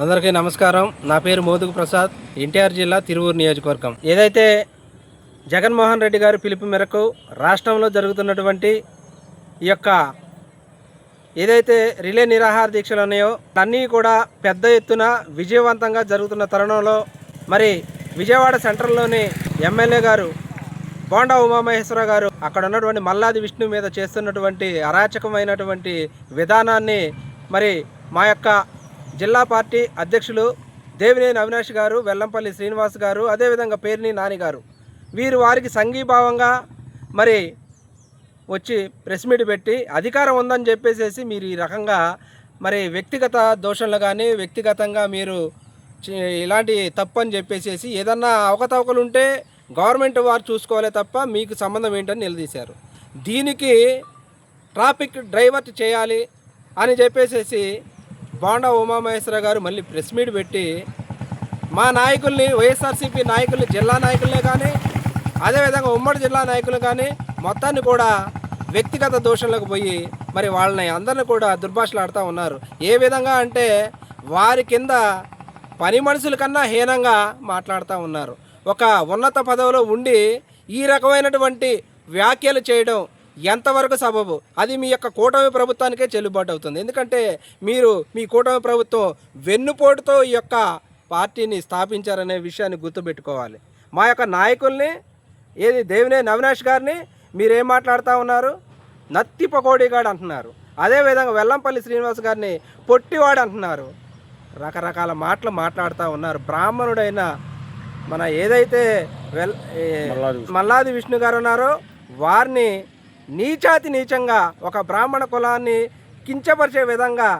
అందరికీ నమస్కారం. నా పేరు మోదుగు ప్రసాద్, ఎన్టీఆర్ జిల్లా తిరువూరు నియోజకవర్గం. ఏదైతే జగన్మోహన్ రెడ్డి గారి పిలుపు మేరకు రాష్ట్రంలో జరుగుతున్నటువంటి ఈ యొక్క ఏదైతే రిలే నిరాహార దీక్షలు ఉన్నాయో అన్నీ కూడా పెద్ద ఎత్తున విజయవంతంగా జరుగుతున్న తరుణంలో మరి విజయవాడ సెంట్రల్లోని ఎమ్మెల్యే గారు బోండా ఉమామహేశ్వరరావు గారు అక్కడ ఉన్నటువంటి మల్లాది విష్ణు మీద చేస్తున్నటువంటి అరాచకమైనటువంటి విధానాన్ని మరి మా యొక్క జిల్లా పార్టీ అధ్యక్షులు దేవినేని అవినాష్ గారు, వెల్లంపల్లి శ్రీనివాస్ గారు, అదేవిధంగా పేర్ని నాని గారు వారికి సంఘీభావంగా మరి వచ్చి ప్రెస్ మీట్ పెట్టి అధికారం ఉందని చెప్పేసి మీరు ఈ రకంగా మరి వ్యక్తిగత దోషణలు కానీ వ్యక్తిగతంగా మీరు ఇలాంటి తప్పు అని చెప్పేసి ఏదన్నా అవకతవకలు ఉంటే గవర్నమెంట్ వారు చూసుకోవాలి తప్ప మీకు సంబంధం ఏంటని నిలదీశారు. దీనికి ట్రాఫిక్ డ్రైవర్ చేయాలి అని చెప్పేసి బోండా ఉమామహేశ్వరరావు గారు మళ్ళీ ప్రెస్ మీట్ పెట్టి మా నాయకుల్ని, వైఎస్ఆర్సీపీ నాయకుల్ని, జిల్లా నాయకులనే కానీ అదేవిధంగా ఉమ్మడి జిల్లా నాయకులు కానీ మొత్తాన్ని కూడా వ్యక్తిగత దోషంలోకి పోయి మరి వాళ్ళని అందరిని కూడా దుర్భాషలాడుతూ ఉన్నారు. ఏ విధంగా అంటే వారి కింద పని మనుషుల కన్నా హీనంగా మాట్లాడుతూ ఉన్నారు. ఒక ఉన్నత పదవిలో ఉండి ఈ రకమైనటువంటి వ్యాఖ్యలు చేయడం ఎంతవరకు సబబు? అది మీ యొక్క కూటమి ప్రభుత్వానికే చెల్లుబాటు అవుతుంది. ఎందుకంటే మీరు మీ కూటమి ప్రభుత్వం వెన్నుపోటుతో ఈ యొక్క పార్టీని స్థాపించారనే విషయాన్ని గుర్తుపెట్టుకోవాలి. మా యొక్క నాయకుల్ని దేవినేని అవినాష్ గారిని మీరేం మాట్లాడుతూ ఉన్నారు? నత్తి పకోడీగాడు అంటున్నారు. అదేవిధంగా వెల్లంపల్లి శ్రీనివాస్ గారిని పొట్టివాడు అంటున్నారు. రకరకాల మాటలు మాట్లాడుతూ ఉన్నారు. బ్రాహ్మణుడైన మన ఏదైతే మల్లాది విష్ణు గారు ఉన్నారో వారిని నీచాతి నీచంగా ఒక బ్రాహ్మణ కులాన్ని కించపరిచే విధంగా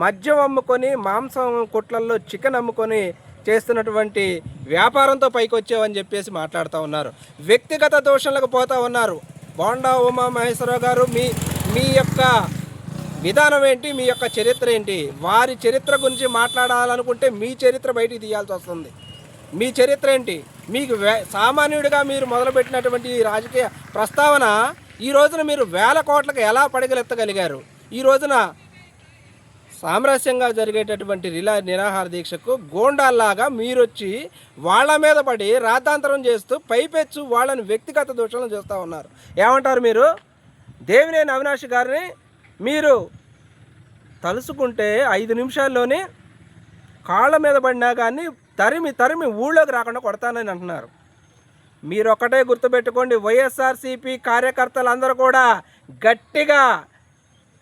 మద్యం అమ్ముకొని, మాంసం కొట్లల్లో చికెన్ అమ్ముకొని చేస్తున్నటువంటి వ్యాపారంతో పైకి వచ్చావని చెప్పేసి మాట్లాడుతూ ఉన్నారు. వ్యక్తిగత దోషణలకు పోతూ ఉన్నారు. బోండా ఉమామహేశ్వరరావు గారు మీ యొక్క విధానం ఏంటి? మీ యొక్క చరిత్ర ఏంటి? వారి చరిత్ర గురించి మాట్లాడాలనుకుంటే మీ చరిత్ర బయటికి తీయాల్సి వస్తుంది. మీ చరిత్ర ఏంటి? మీకు సామాన్యుడిగా మీరు మొదలుపెట్టినటువంటి ఈ రాజకీయ ప్రస్తావన ఈ రోజున మీరు వేల కోట్లకు ఎలా పడగలెత్తగలిగారు? ఈ రోజున సామరస్యంగా జరిగేటటువంటి నిరాహార దీక్షకు గోండాల్లాగా మీరొచ్చి వాళ్ళ మీద పడి రాద్ధాంతరం చేస్తూ పైపెచ్చు వాళ్ళని వ్యక్తిగత దోషాలను చేస్తూ ఉన్నారు. ఏమంటారు మీరు? దేవినేని అవినాష్ గారిని మీరు తలుసుకుంటే 5 నిమిషాల్లోనే కాళ్ళ మీద పడినా కానీ తరిమి ఊళ్ళోకి రాకుండా కొడతానని అంటున్నారు. మీరు ఒక్కటే గుర్తుపెట్టుకోండి, వైఎస్ఆర్సీపీ కార్యకర్తలందరూ కూడా గట్టిగా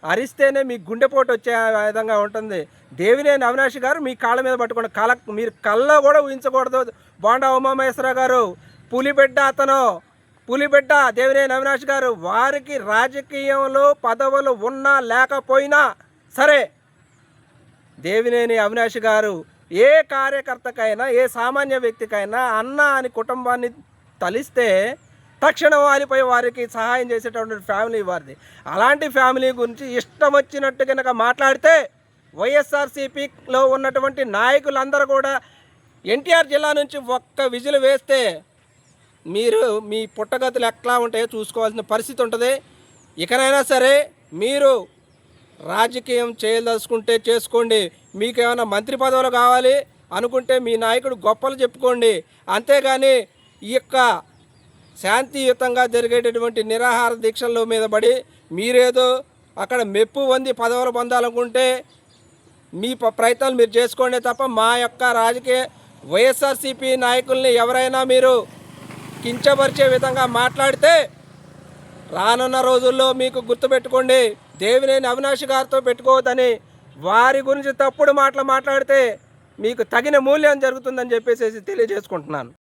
అరిస్తేనే మీ గుండెపోటు వచ్చే విధంగా ఉంటుంది. దేవినేని అవినాష్ గారు మీ కాళ్ళ మీద పట్టుకోండి. మీరు కళ్ళలో కూడా ఊహించకూడదు. బోండా ఉమామహేశ్వరరావు గారు పులిబిడ్డ దేవినేని అవినాష్ గారు వారికి రాజకీయంలో పదవులు ఉన్నా లేకపోయినా సరే దేవినేని అవినాష్ గారు ఏ కార్యకర్తకైనా ఏ సామాన్య వ్యక్తికైనా అన్న అని కుటుంబాన్ని తలిస్తే తక్షణం వారిపై వారికి సహాయం చేసేటటువంటి ఫ్యామిలీ వారిది. అలాంటి ఫ్యామిలీ గురించి ఇష్టం వచ్చినట్టు కనుక మాట్లాడితే వైఎస్ఆర్సీపీలో ఉన్నటువంటి నాయకులందరూ కూడా ఎన్టీఆర్ జిల్లా నుంచి ఒక్క విజిల్ వేస్తే మీరు మీ పుట్టగతులు ఎట్లా ఉంటాయో చూసుకోవాల్సిన పరిస్థితి ఉంటుంది. ఇకనైనా సరే మీరు రాజకీయం చేయదలుచుకుంటే చేసుకోండి. మీకేమైనా మంత్రి పదవులు కావాలి అనుకుంటే మీ నాయకుడు గొప్పలు చెప్పుకోండి. అంతేగాని ఈ యొక్క శాంతియుతంగా జరిగేటటువంటి నిరాహార దీక్షల మీద పడి మీరేదో అక్కడ మెప్పు పొంది పదవులు పొందాలనుకుంటే మీ ప్రయత్నాలు మీరు చేసుకోండి తప్ప మా యొక్క రాజకీయ వైఎస్ఆర్సీపీ నాయకుల్ని ఎవరైనా మీరు కించపరిచే విధంగా మాట్లాడితే రానున్న రోజుల్లో మీకు గుర్తుపెట్టుకోండి, దేవినేని అవినాష్ గారితో పెట్టుకోవద్దని, వారి గురించి తప్పుడు మాటలు మాట్లాడితే మీకు తగిన మూల్యం జరుగుతుందని చెప్పేసి తెలియజేసుకుంటున్నాను.